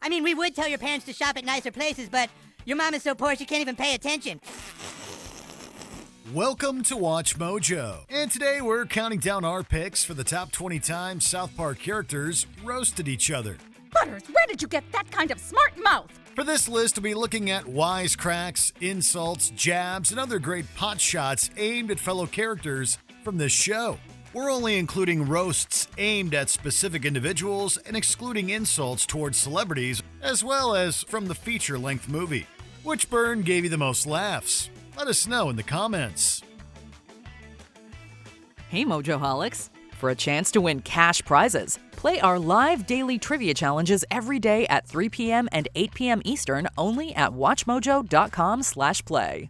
I mean, we would tell your parents to shop at nicer places, but your mom is so poor she can't even pay attention. Welcome to Watch Mojo, and today we're counting down our picks for the top 20 times South Park characters roasted each other. Butters, where did you get that kind of smart mouth? For this list, we'll be looking at wisecracks, insults, jabs, and other great potshots aimed at fellow characters from this show. We're only including roasts aimed at specific individuals and excluding insults towards celebrities, as well as from the feature-length movie. Which burn gave you the most laughs? Let us know in the comments. Hey Mojoholics! For a chance to win cash prizes, play our live daily trivia challenges every day at 3 p.m. and 8 p.m. Eastern only at WatchMojo.com/play.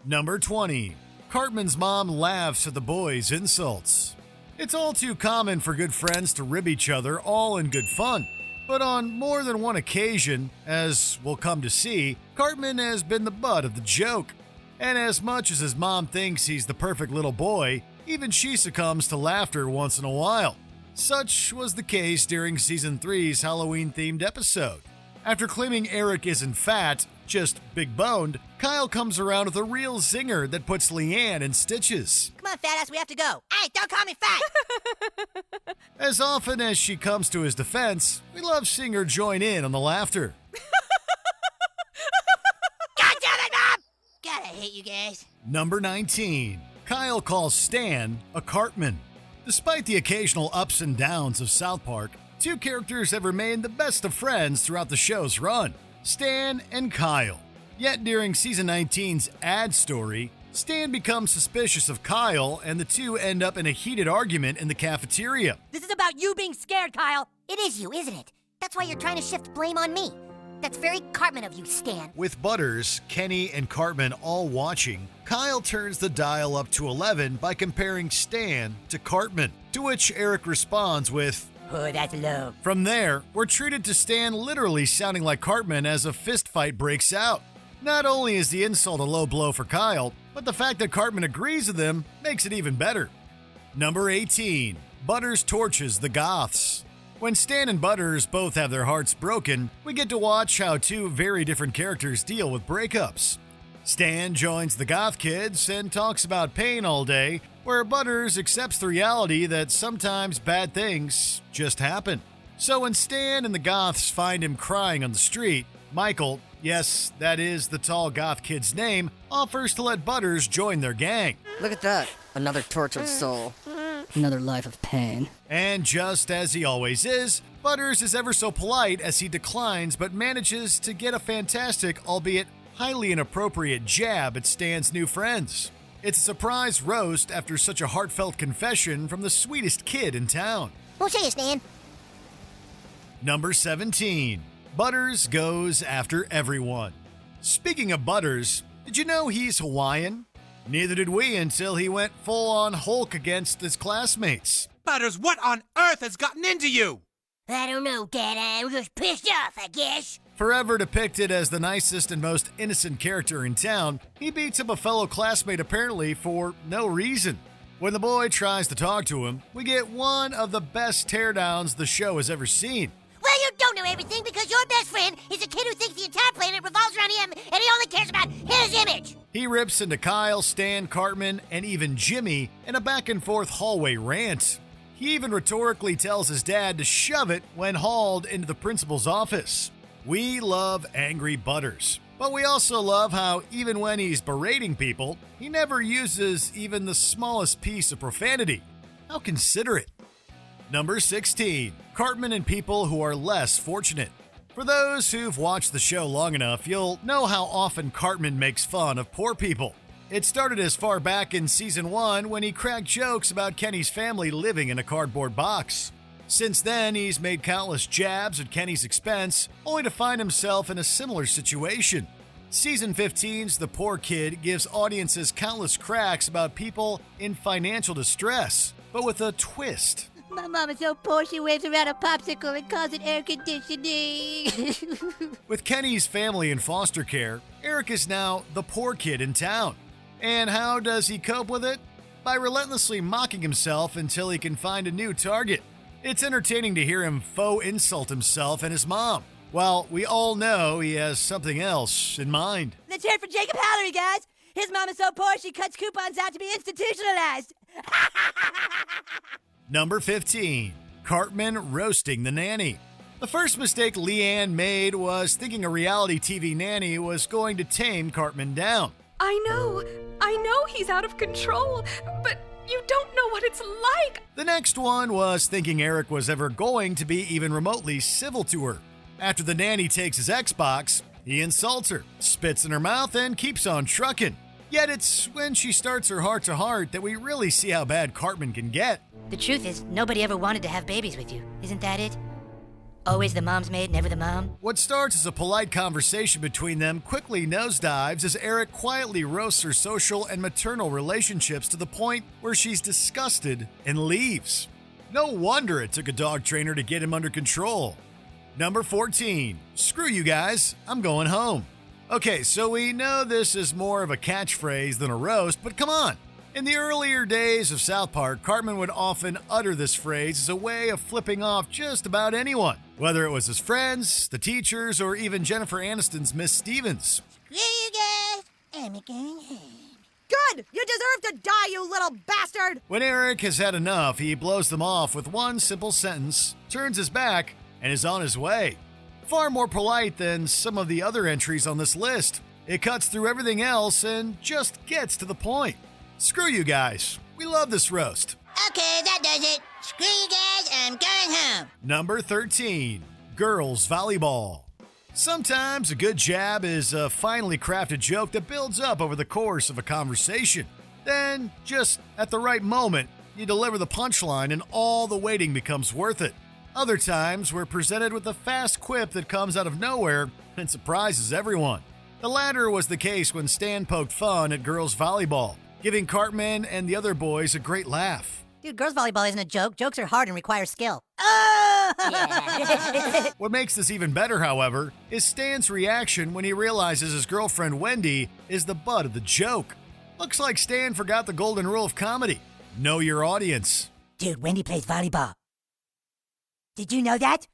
Number 20. Cartman's mom laughs at the boys' insults. It's all too common for good friends to rib each other, all in good fun. But on more than one occasion, as we'll come to see, Cartman has been the butt of the joke. And as much as his mom thinks he's the perfect little boy, even she succumbs to laughter once in a while. Such was the case during Season 3's Halloween-themed episode. After claiming Eric isn't fat, just big-boned, Kyle comes around with a real zinger that puts Leanne in stitches. Come on, fat ass, we have to go. Hey, don't call me fat! As often as she comes to his defense, we love seeing her join in on the laughter. God damn it, Mom! God, I hate you guys. Number 19. Kyle calls Stan a Cartman. Despite the occasional ups and downs of South Park, two characters have remained the best of friends throughout the show's run, Stan and Kyle. Yet during Season 19's ad story, Stan becomes suspicious of Kyle and the two end up in a heated argument in the cafeteria. This is about you being scared, Kyle. It is you, isn't it? That's why you're trying to shift blame on me. That's very Cartman of you, Stan. With Butters, Kenny, and Cartman all watching, Kyle turns the dial up to 11 by comparing Stan to Cartman, to which Eric responds with, Oh, that's low. From there, we're treated to Stan literally sounding like Cartman as a fistfight breaks out. Not only is the insult a low blow for Kyle, but the fact that Cartman agrees with him makes it even better. Number 18. Butters torches the Goths. When Stan and Butters both have their hearts broken, we get to watch how two very different characters deal with breakups. Stan joins the Goth kids and talks about pain all day, where Butters accepts the reality that sometimes bad things just happen. So when Stan and the Goths find him crying on the street, Michael, yes, that is the tall Goth kid's name, offers to let Butters join their gang. Look at that. Another tortured soul. Another life of pain. And just as he always is, Butters is ever so polite as he declines but manages to get a fantastic, albeit highly inappropriate jab at Stan's new friends. It's a surprise roast after such a heartfelt confession from the sweetest kid in town. We'll show you, Stan. Number 17. Butters goes after everyone. Speaking of Butters, did you know he's Hawaiian? Neither did we until he went full-on Hulk against his classmates. Butters, what on earth has gotten into you? I don't know, Dad. I'm just pissed off, I guess. Forever depicted as the nicest and most innocent character in town, he beats up a fellow classmate apparently for no reason. When the boy tries to talk to him, we get one of the best teardowns the show has ever seen. Well, you don't know everything because your best friend is a kid who thinks the entire planet revolves around him and he only cares about his image. He rips into Kyle, Stan, Cartman, and even Jimmy in a back-and-forth hallway rant. He even rhetorically tells his dad to shove it when hauled into the principal's office. We love angry Butters, but we also love how even when he's berating people, he never uses even the smallest piece of profanity. How considerate. Number 16. Cartman and people who are less fortunate. For those who've watched the show long enough, you'll know how often Cartman makes fun of poor people. It started as far back in Season 1 when he cracked jokes about Kenny's family living in a cardboard box. Since then, he's made countless jabs at Kenny's expense, only to find himself in a similar situation. Season 15's The Poor Kid gives audiences countless cracks about people in financial distress, but with a twist. My mom is so poor she waves around a popsicle and calls it air conditioning. With Kenny's family in foster care, Eric is now the poor kid in town. And how does he cope with it? By relentlessly mocking himself until he can find a new target. It's entertaining to hear him faux insult himself and his mom. Well, we all know he has something else in mind. Let's hear it for Jacob Hallery, guys. His mom is so poor she cuts coupons out to be institutionalized. Number 15. Cartman roasting the nanny. The first mistake Leanne made was thinking a reality TV nanny was going to tame Cartman down. I know he's out of control, but you don't know what it's like. The next one was thinking Eric was ever going to be even remotely civil to her. After the nanny takes his Xbox, he insults her, spits in her mouth, and keeps on trucking. Yet it's when she starts her heart-to-heart that we really see how bad Cartman can get. The truth is, nobody ever wanted to have babies with you. Isn't that it? Always the mom's maid, never the mom. What starts as a polite conversation between them quickly nosedives as Eric quietly roasts her social and maternal relationships to the point where she's disgusted and leaves. No wonder it took a dog trainer to get him under control. Number 14. Screw you guys, I'm going home. Okay, so we know this is more of a catchphrase than a roast, but come on. In the earlier days of South Park, Cartman would often utter this phrase as a way of flipping off just about anyone, whether it was his friends, the teachers, or even Jennifer Aniston's Miss Stevens. Screw you guys, I'm going home. Good! You deserve to die, you little bastard! When Eric has had enough, he blows them off with one simple sentence, turns his back, and is on his way. Far more polite than some of the other entries on this list. It cuts through everything else and just gets to the point. Screw you guys. We love this roast. Okay, that does it. Screw you guys, I'm going home. Number 13. Girls volleyball. Sometimes a good jab is a finely crafted joke that builds up over the course of a conversation. Then, just at the right moment, you deliver the punchline and all the waiting becomes worth it. Other times, we're presented with a fast quip that comes out of nowhere and surprises everyone. The latter was the case when Stan poked fun at girls volleyball, giving Cartman and the other boys a great laugh. Dude, girls volleyball isn't a joke. Jokes are hard and require skill. What makes this even better, however, is Stan's reaction when he realizes his girlfriend Wendy is the butt of the joke. Looks like Stan forgot the golden rule of comedy. Know your audience. Dude, Wendy plays volleyball. Did you know that?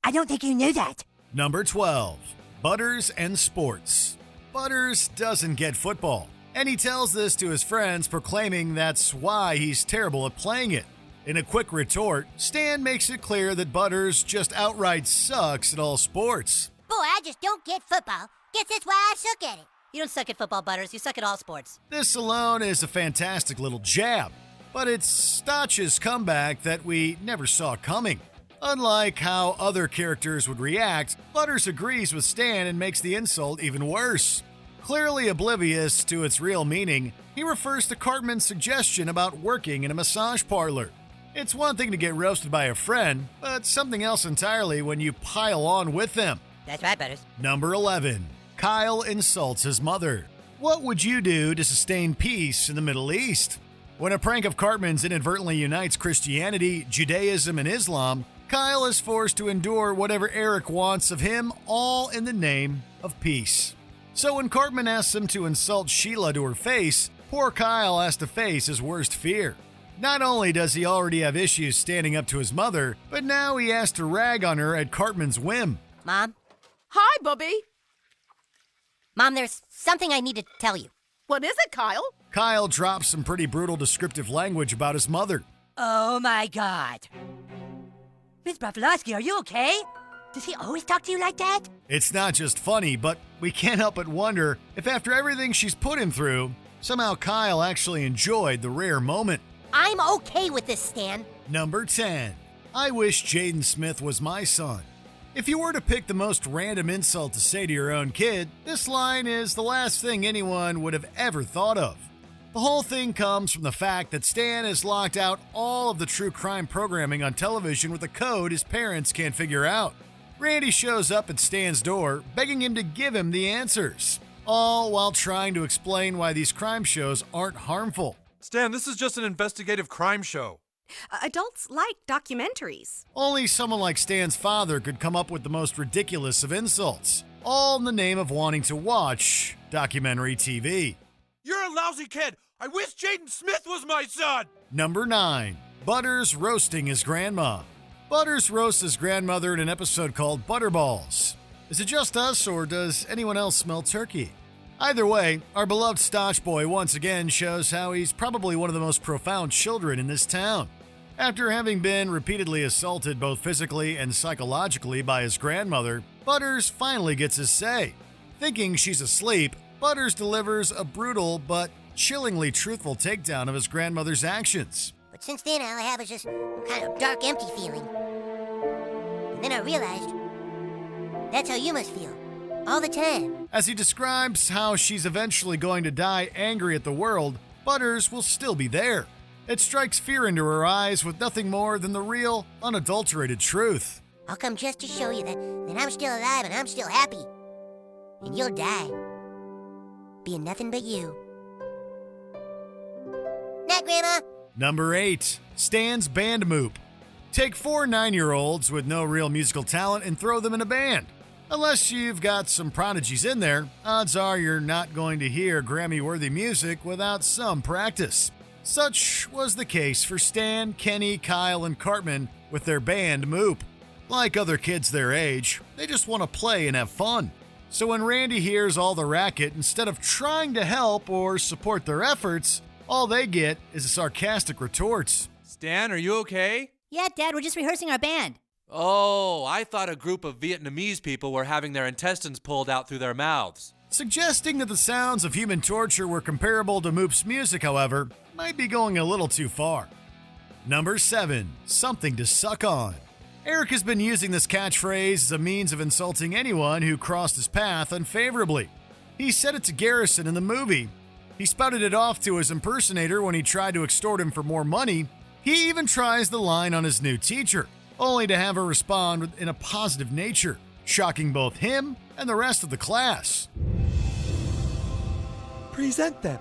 I don't think you knew that. Number 12. Butters and sports. Butters doesn't get football, and he tells this to his friends, proclaiming that's why he's terrible at playing it. In a quick retort, Stan makes it clear that Butters just outright sucks at all sports. Boy, I just don't get football. Guess that's why I suck at it. You don't suck at football, Butters. You suck at all sports. This alone is a fantastic little jab, but it's Stotch's comeback that we never saw coming. Unlike how other characters would react, Butters agrees with Stan and makes the insult even worse. Clearly oblivious to its real meaning, he refers to Cartman's suggestion about working in a massage parlor. It's one thing to get roasted by a friend, but something else entirely when you pile on with them. That's right, Butters. Number 11. Kyle insults his mother. What would you do to sustain peace in the Middle East? When a prank of Cartman's inadvertently unites Christianity, Judaism, and Islam, Kyle is forced to endure whatever Eric wants of him, all in the name of peace. So when Cartman asks him to insult Sheila to her face, poor Kyle has to face his worst fear. Not only does he already have issues standing up to his mother, but now he has to rag on her at Cartman's whim. Mom? Hi, Bubby. Mom, there's something I need to tell you. What is it, Kyle? Kyle drops some pretty brutal descriptive language about his mother. Oh, my God. Miss Broflovsky, are you okay? Does he always talk to you like that? It's not just funny, but we can't help but wonder if after everything she's put him through, somehow Kyle actually enjoyed the rare moment. I'm okay with this, Stan. Number 10. I wish Jaden Smith was my son. If you were to pick the most random insult to say to your own kid, this line is the last thing anyone would have ever thought of. The whole thing comes from the fact that Stan has locked out all of the true crime programming on television with a code his parents can't figure out. Randy shows up at Stan's door, begging him to give him the answers, all while trying to explain why these crime shows aren't harmful. Stan, this is just an investigative crime show. Adults like documentaries. Only someone like Stan's father could come up with the most ridiculous of insults, all in the name of wanting to watch documentary TV. You're a lousy kid. I wish Jaden Smith was my son. Number 9. Butters roasting his grandma. Butters roasts his grandmother in an episode called Butterballs. Is it just us, or does anyone else smell turkey? Either way, our beloved Stotch Boy once again shows how he's probably one of the most profound children in this town. After having been repeatedly assaulted both physically and psychologically by his grandmother, Butters finally gets his say. Thinking she's asleep, Butters delivers a brutal but chillingly truthful takedown of his grandmother's actions. But since then, all I have is just a kind of dark, empty feeling. And then I realized that's how you must feel. All the time. As he describes how she's eventually going to die angry at the world, Butters will still be there. It strikes fear into her eyes with nothing more than the real, unadulterated truth. I'll come just to show you that I'm still alive and I'm still happy. And you'll die. Being nothing but you. Night, Grandma. Number 8. Stan's Band Moop. Take 4 9-year-olds with no real musical talent and throw them in a band. Unless you've got some prodigies in there, odds are you're not going to hear Grammy-worthy music without some practice. Such was the case for Stan, Kenny, Kyle, and Cartman with their band Moop. Like other kids their age, they just want to play and have fun. So when Randy hears all the racket, instead of trying to help or support their efforts, all they get is a sarcastic retort. Stan, are you okay? Yeah, Dad, we're just rehearsing our band. Oh, I thought a group of Vietnamese people were having their intestines pulled out through their mouths. Suggesting that the sounds of human torture were comparable to Moop's music, however, might be going a little too far. Number 7. Something to suck on. Eric has been using this catchphrase as a means of insulting anyone who crossed his path unfavorably. He said it to Garrison in the movie. He spouted it off to his impersonator when he tried to extort him for more money. He even tries the line on his new teacher, only to have her respond in a positive nature, shocking both him and the rest of the class. Present them.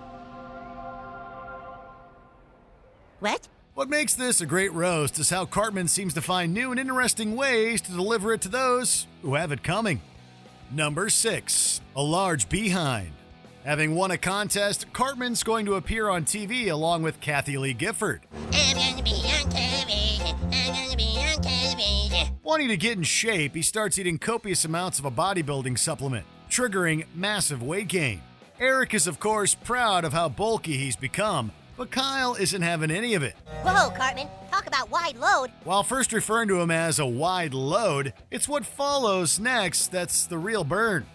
What? What makes this a great roast is how Cartman seems to find new and interesting ways to deliver it to those who have it coming. Number 6. A large behind. Having won a contest, Cartman's going to appear on TV along with Kathy Lee Gifford. I'm gonna be on television. I'm gonna be on television. Wanting to get in shape, he starts eating copious amounts of a bodybuilding supplement, triggering massive weight gain. Eric is, of course, proud of how bulky he's become, but Kyle isn't having any of it. Whoa, Cartman. Talk about wide load. While first referring to him as a wide load, it's what follows next that's the real burn.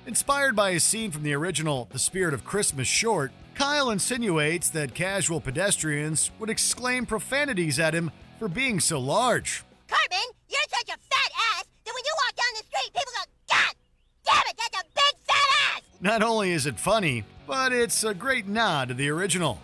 Inspired by a scene from the original The Spirit of Christmas short, Kyle insinuates that casual pedestrians would exclaim profanities at him for being so large. Cartman, you're such a fat ass that when you walk down the street, people go, God damn it, that's a big fat ass! Not only is it funny, but it's a great nod to the original.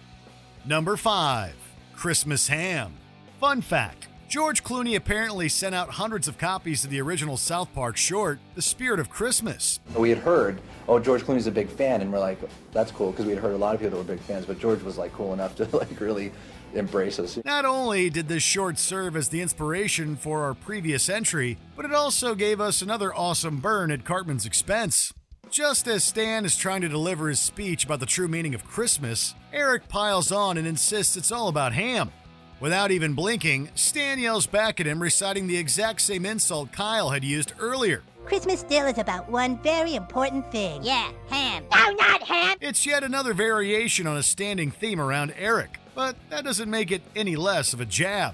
Number 5. Christmas Ham. Fun fact, George Clooney apparently sent out hundreds of copies of the original South Park short, The Spirit of Christmas. We had heard, oh, George Clooney's a big fan, and we're like, that's cool, because we had heard a lot of people that were big fans, but George was like cool enough to like really embrace us. Not only did this short serve as the inspiration for our previous entry, but it also gave us another awesome burn at Cartman's expense. Just as Stan is trying to deliver his speech about the true meaning of Christmas, Eric piles on and insists it's all about ham. Without even blinking, Stan yells back at him, reciting the exact same insult Kyle had used earlier. Christmas still is about one very important thing. Yeah, ham. No, not ham! It's yet another variation on a standing theme around Eric, but that doesn't make it any less of a jab.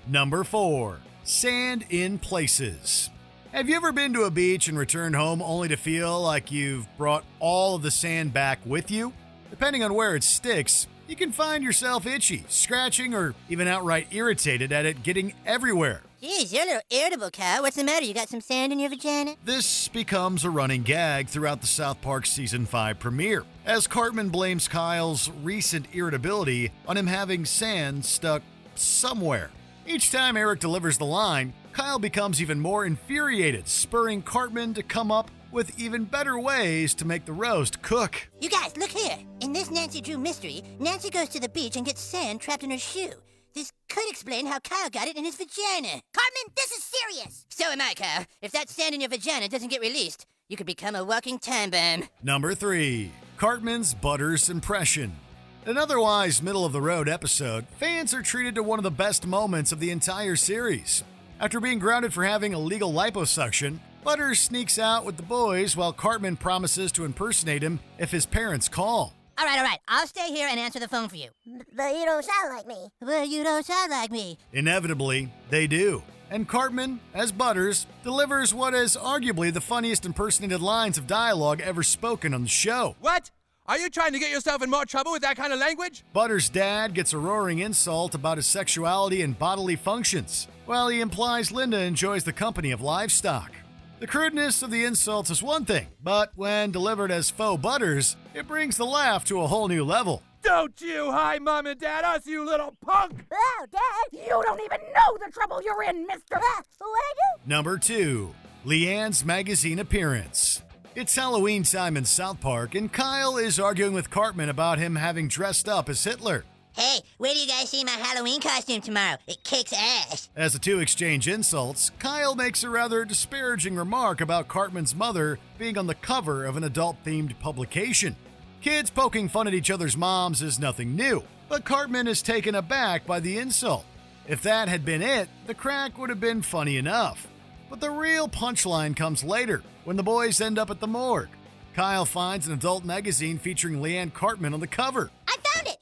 Number 4. Sand in places. Have you ever been to a beach and returned home only to feel like you've brought all of the sand back with you? Depending on where it sticks, you can find yourself itchy, scratching, or even outright irritated at it getting everywhere. Jeez, you're a little irritable, Kyle. What's the matter? You got some sand in your vagina? This becomes a running gag throughout the South Park Season 5 premiere, as Cartman blames Kyle's recent irritability on him having sand stuck somewhere. Each time Eric delivers the line, Kyle becomes even more infuriated, spurring Cartman to come up with even better ways to make the roast cook. You guys, look here. In this Nancy Drew mystery, Nancy goes to the beach and gets sand trapped in her shoe. This could explain how Kyle got it in his vagina. Cartman, this is serious. So am I, Kyle. If that sand in your vagina doesn't get released, you could become a walking time bomb. Number 3. Cartman's Butters impression. In an otherwise middle-of-the-road episode, fans are treated to one of the best moments of the entire series. After being grounded for having illegal liposuction, Butters sneaks out with the boys while Cartman promises to impersonate him if his parents call. All right. I'll stay here and answer the phone for you. But you don't sound like me. But you don't sound like me. Inevitably, they do. And Cartman, as Butters, delivers what is arguably the funniest impersonated lines of dialogue ever spoken on the show. What? Are you trying to get yourself in more trouble with that kind of language? Butters' dad gets a roaring insult about his sexuality and bodily functions, while he implies Linda enjoys the company of livestock. The crudeness of the insults is one thing, but when delivered as faux Butters, it brings the laugh to a whole new level. Don't you hi, Mom and Dad, us, you little punk! Oh, Dad, you don't even know the trouble you're in, mister. What I do? Number 2. Leanne's magazine appearance. It's Halloween time in South Park, and Kyle is arguing with Cartman about him having dressed up as Hitler. Hey, where do you guys see my Halloween costume tomorrow? It kicks ass. As the two exchange insults, Kyle makes a rather disparaging remark about Cartman's mother being on the cover of an adult-themed publication. Kids poking fun at each other's moms is nothing new, but Cartman is taken aback by the insult. If that had been it, the crack would have been funny enough. But the real punchline comes later, when the boys end up at the morgue. Kyle finds an adult magazine featuring Leanne Cartman on the cover. I found it!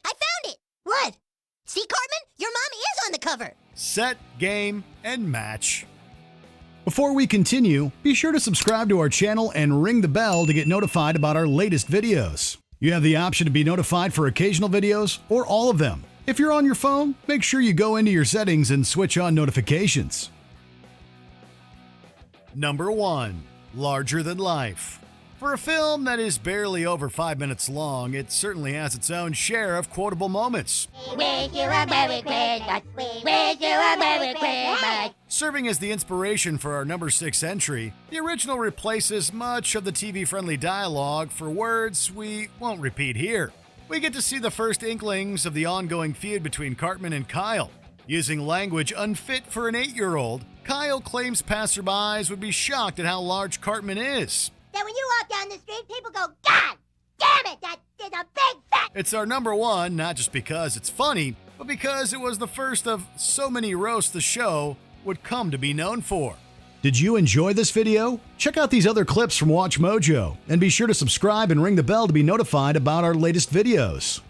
What? See, Cartman? Your mommy is on the cover. Set, game, and match. Before we continue, be sure to subscribe to our channel and ring the bell to get notified about our latest videos. You have the option to be notified for occasional videos or all of them. If you're on your phone, make sure you go into your settings and switch on notifications. Number 1. Larger Than Life. For a film that is barely over 5 minutes long, it certainly has its own share of quotable moments. Wish you a Merry Christmas. Wish you a Merry Christmas. Serving as the inspiration for our number 6 entry, the original replaces much of the TV-friendly dialogue for words we won't repeat here. We get to see the first inklings of the ongoing feud between Cartman and Kyle. Using language unfit for an 8-year-old, Kyle claims passerbys would be shocked at how large Cartman is. That when you walk down the street, people go, God damn it, that is a big fat. It's our number 1, not just because it's funny, but because it was the first of so many roasts the show would come to be known for. Did you enjoy this video? Check out these other clips from WatchMojo, and be sure to subscribe and ring the bell to be notified about our latest videos.